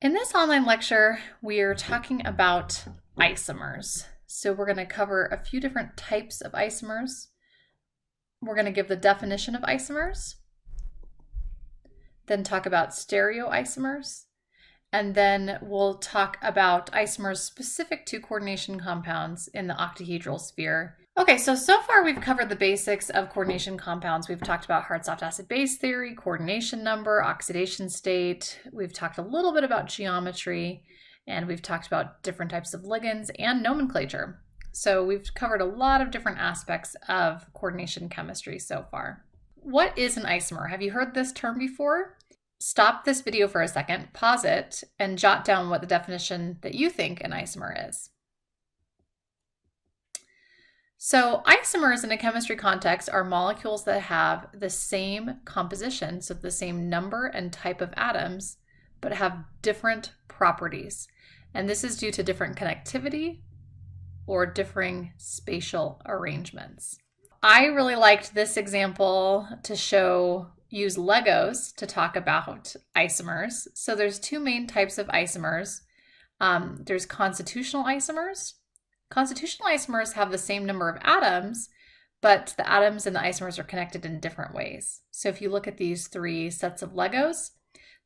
In this online lecture, we are talking about isomers. So we're going to cover a few different types of isomers. We're going to give the definition of isomers, then talk about stereoisomers, and then we'll talk about isomers specific to coordination compounds in the octahedral sphere. Okay, so far we've covered the basics of coordination compounds. We've talked about hard soft acid base theory, coordination number, oxidation state. We've talked a little bit about geometry, and we've talked about different types of ligands and nomenclature. So we've covered a lot of different aspects of coordination chemistry so far. What is an isomer? Have you heard this term before? Stop this video for a second, pause it, and jot down what the definition that you think an isomer is. So isomers in a chemistry context are molecules that have the same composition, so the same number and type of atoms, but have different properties. And this is due to different connectivity or differing spatial arrangements. I really liked this example to use Legos to talk about isomers. So there's two main types of isomers. There's constitutional isomers. Constitutional isomers have the same number of atoms, but the atoms and the isomers are connected in different ways. So if you look at these three sets of Legos,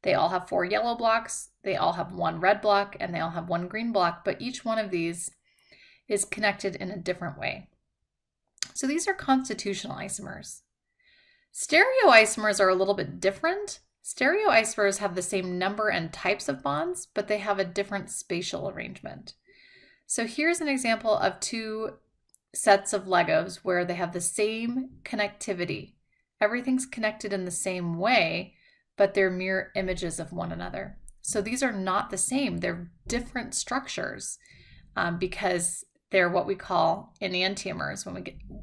they all have 4 yellow blocks, they all have 1 red block, and they all have 1 green block, but each one of these is connected in a different way. So these are constitutional isomers. Stereoisomers are a little bit different. Stereoisomers have the same number and types of bonds, but they have a different spatial arrangement. So here's an example of 2 sets of Legos where they have the same connectivity. Everything's connected in the same way, but they're mirror images of one another. So these are not the same. They're different structures because they're what we call enantiomers,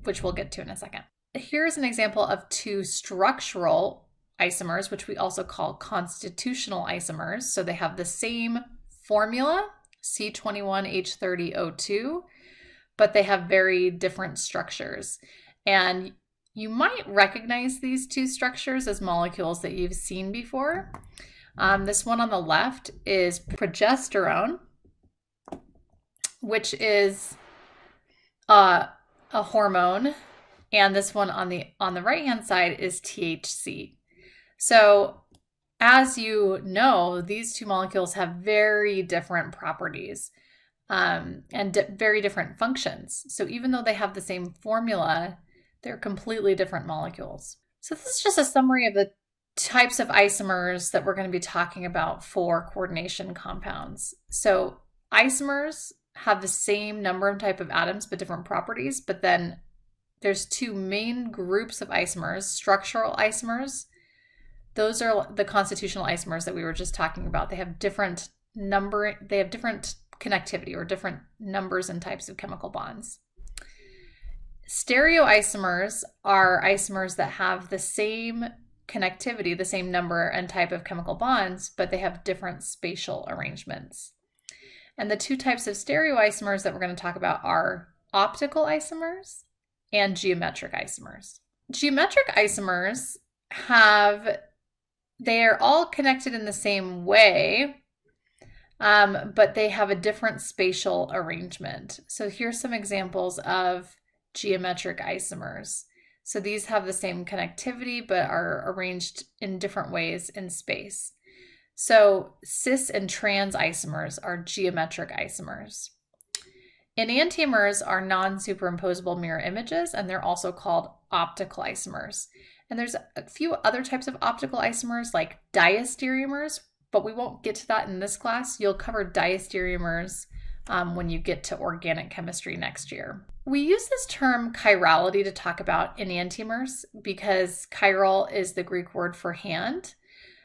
which we'll get to in a second. Here's an example of 2 structural isomers, which we also call constitutional isomers. So they have the same formula, C21H30O2, but they have very different structures. And you might recognize these 2 structures as molecules that you've seen before. This one on the left is progesterone, which is a hormone, and this one on the right-hand side is THC. So as you know, these 2 molecules have very different properties and very different functions. So even though they have the same formula, they're completely different molecules. So this is just a summary of the types of isomers that we're going to be talking about for coordination compounds. So isomers have the same number and type of atoms but different properties, but then there's 2 main groups of isomers, structural isomers. Those are the constitutional isomers that we were just talking about. They have different connectivity or different numbers and types of chemical bonds. Stereoisomers are isomers that have the same connectivity, the same number and type of chemical bonds, but they have different spatial arrangements. And the 2 types of stereoisomers that we're going to talk about are optical isomers and geometric isomers. Geometric isomers they are all connected in the same way, but they have a different spatial arrangement. So here's some examples of geometric isomers. So these have the same connectivity, but are arranged in different ways in space. So cis and trans isomers are geometric isomers. Enantiomers are non-superimposable mirror images, and they're also called optical isomers. And there's a few other types of optical isomers like diastereomers, but we won't get to that in this class. You'll cover diastereomers when you get to organic chemistry next year. We use this term chirality to talk about enantiomers because chiral is the Greek word for hand.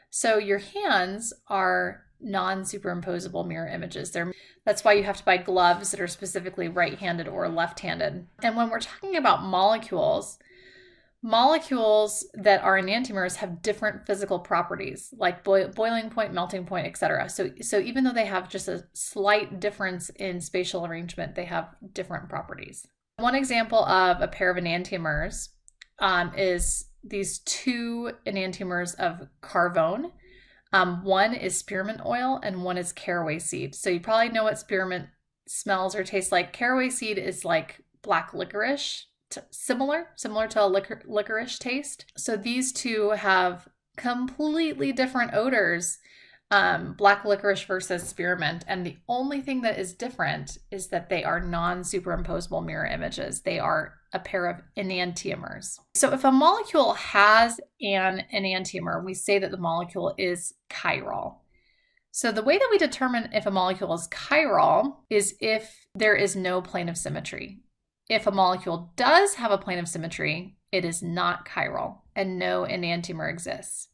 So your hands are non-superimposable mirror images. That's why you have to buy gloves that are specifically right-handed or left-handed. And when we're talking about molecules that are enantiomers have different physical properties like boiling point, melting point, etc. So even though they have just a slight difference in spatial arrangement, they have different properties. One example of a pair of enantiomers is these 2 enantiomers of carvone. One is spearmint oil and one is caraway seed. So you probably know what spearmint smells or tastes like. Caraway seed is like black licorice, similar to a licorice taste. So these two have completely different odors, black licorice versus spearmint. And the only thing that is different is that they are non-superimposable mirror images. They are a pair of enantiomers. So if a molecule has an enantiomer, we say that the molecule is chiral. So the way that we determine if a molecule is chiral is if there is no plane of symmetry. If a molecule does have a plane of symmetry, it is not chiral and no enantiomer exists.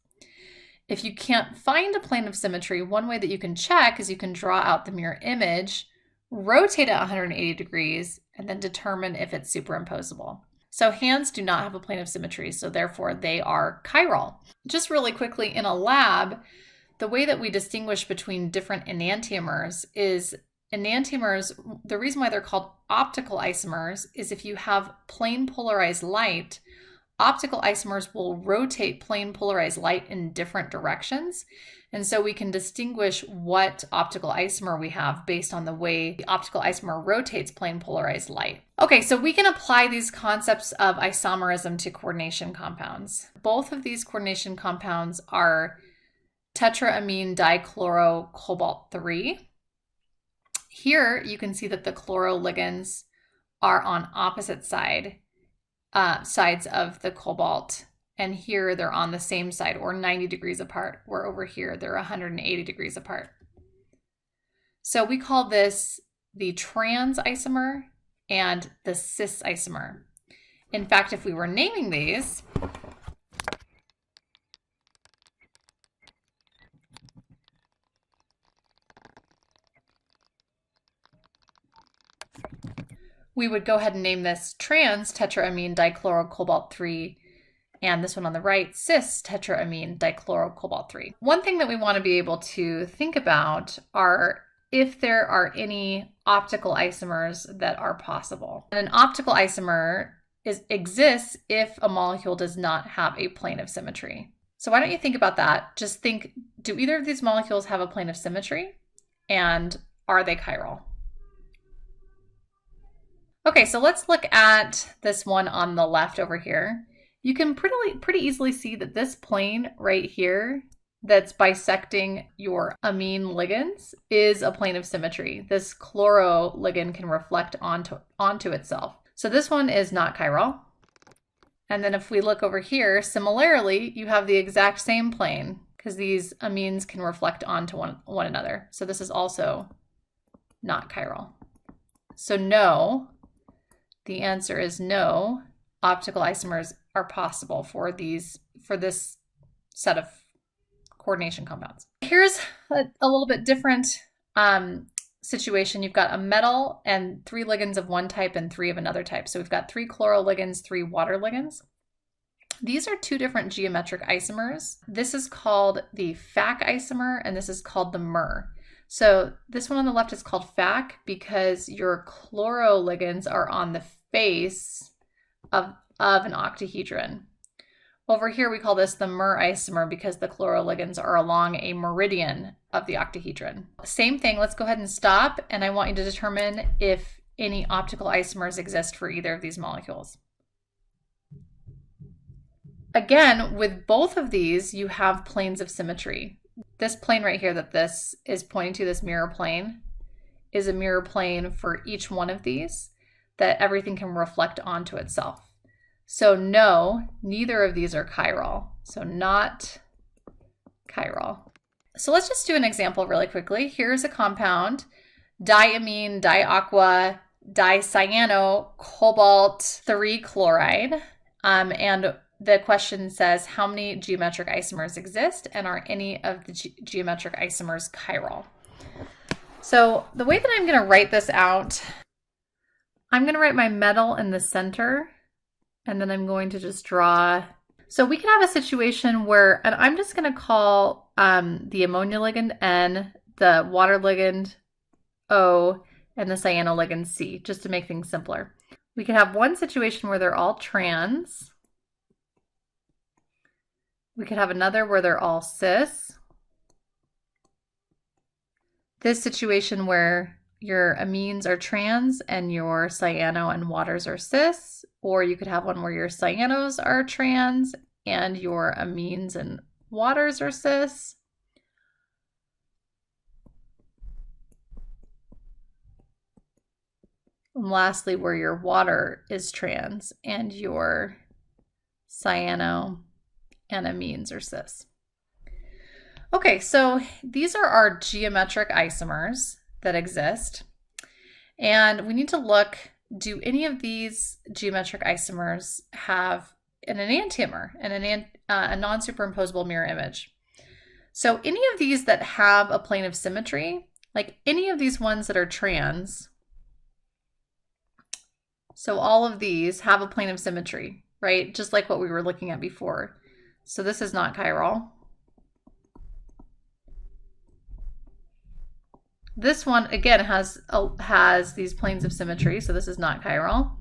If you can't find a plane of symmetry, one way that you can check is you can draw out the mirror image, rotate it 180 degrees, and then determine if it's superimposable. So hands do not have a plane of symmetry, so therefore they are chiral. Just really quickly, in a lab, the way that we distinguish between different enantiomers is enantiomers, the reason why they're called optical isomers is if you have plane polarized light, optical isomers will rotate plane polarized light in different directions. And so we can distinguish what optical isomer we have based on the way the optical isomer rotates plane polarized light. Okay, so we can apply these concepts of isomerism to coordination compounds. Both of these coordination compounds are tetraamine dichlorocobalt-3. Here you can see that the chloroligands are on opposite sides of the cobalt, and here they're on the same side or 90 degrees apart, where over here they're 180 degrees apart. So we call this the trans isomer and the cis isomer. In fact, if we were naming these, we would go ahead and name this trans tetraamine dichlorocobalt-3, and this one on the right, cis tetraamine dichlorocobalt-3. One thing that we want to be able to think about are if there are any optical isomers that are possible. And an optical isomer exists if a molecule does not have a plane of symmetry. So why don't you think about that? Just think, do either of these molecules have a plane of symmetry? And are they chiral? Okay, so let's look at this one on the left over here. You can pretty easily see that this plane right here that's bisecting your amine ligands is a plane of symmetry. This chloro ligand can reflect onto itself. So this one is not chiral. And then if we look over here, similarly, you have the exact same plane because these amines can reflect onto one another. So this is also not chiral. So no. The answer is no, optical isomers are possible for this set of coordination compounds. Here's a little bit different situation. You've got a metal and 3 ligands of one type and 3 of another type. So we've got 3 chloroligands, 3 water ligands. These are 2 different geometric isomers. This is called the FAC isomer and this is called the MER. So this one on the left is called FAC because your chloroligands are on the face of an octahedron. Over here we call this the MER isomer because the chloroligands are along a meridian of the octahedron. Same thing, let's go ahead and stop, and I want you to determine if any optical isomers exist for either of these molecules. Again, with both of these, you have planes of symmetry. This plane right here that this is pointing to, this mirror plane, is a mirror plane for each one of these that everything can reflect onto itself. So no, neither of these are chiral. So not chiral. So let's just do an example really quickly. Here's a compound, diamine, diaqua, dicyano-cobalt-3 chloride. And the question says, how many geometric isomers exist and are any of the geometric isomers chiral? So the way that I'm going to write this out, I'm going to write my metal in the center and then I'm going to just draw. So we can have a situation where, and I'm just going to call the ammonia ligand N, the water ligand O, and the cyano ligand C, just to make things simpler. We can have one situation where they're all trans. We could have another where they're all cis. this situation where your amines are trans and your cyano and waters are cis, or you could have one where your cyanos are trans and your amines and waters are cis. And lastly, where your water is trans and your cyano and amines are cis. Okay, so these are our geometric isomers that exist. And we need to look, do any of these geometric isomers have an enantiomer, a non-superimposable mirror image? So any of these that have a plane of symmetry, like any of these ones that are trans, so all of these have a plane of symmetry, right? Just like what we were looking at before. So this is not chiral. This one, again, has these planes of symmetry, so this is not chiral.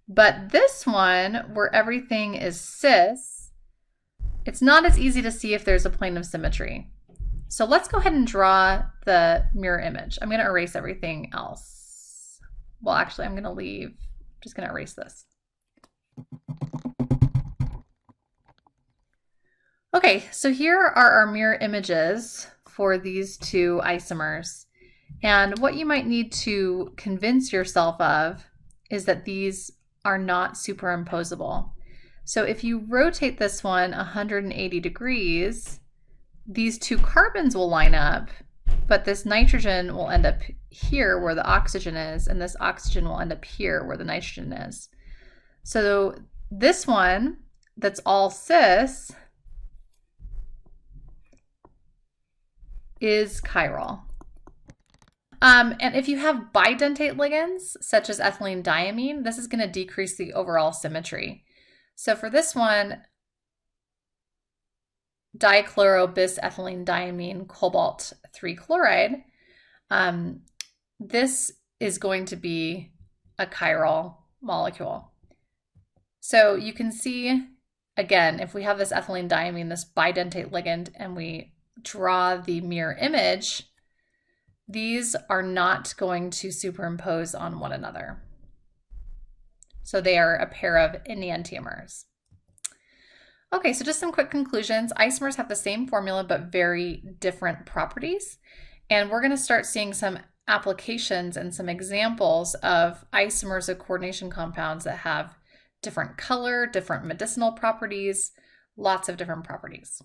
But this one, where everything is cis, it's not as easy to see if there's a plane of symmetry. So let's go ahead and draw the mirror image. I'm going to erase everything else. Well, actually, I'm going to leave. I'm just going to erase this. Okay, so here are our mirror images for these two isomers. And what you might need to convince yourself of is that these are not superimposable. So if you rotate this one 180 degrees, these two carbons will line up, but this nitrogen will end up here where the oxygen is, and this oxygen will end up here where the nitrogen is. So this one that's all cis is chiral. And if you have bidentate ligands, such as ethylene diamine, this is going to decrease the overall symmetry. So for this one, dichlorobisethylene diamine cobalt 3 chloride, this is going to be a chiral molecule. So you can see, again, if we have this ethylene diamine, this bidentate ligand, and we draw the mirror image, these are not going to superimpose on one another. So they are a pair of enantiomers. Okay, so just some quick conclusions. Isomers have the same formula but very different properties. And we're going to start seeing some applications and some examples of isomers of coordination compounds that have different color, different medicinal properties, lots of different properties.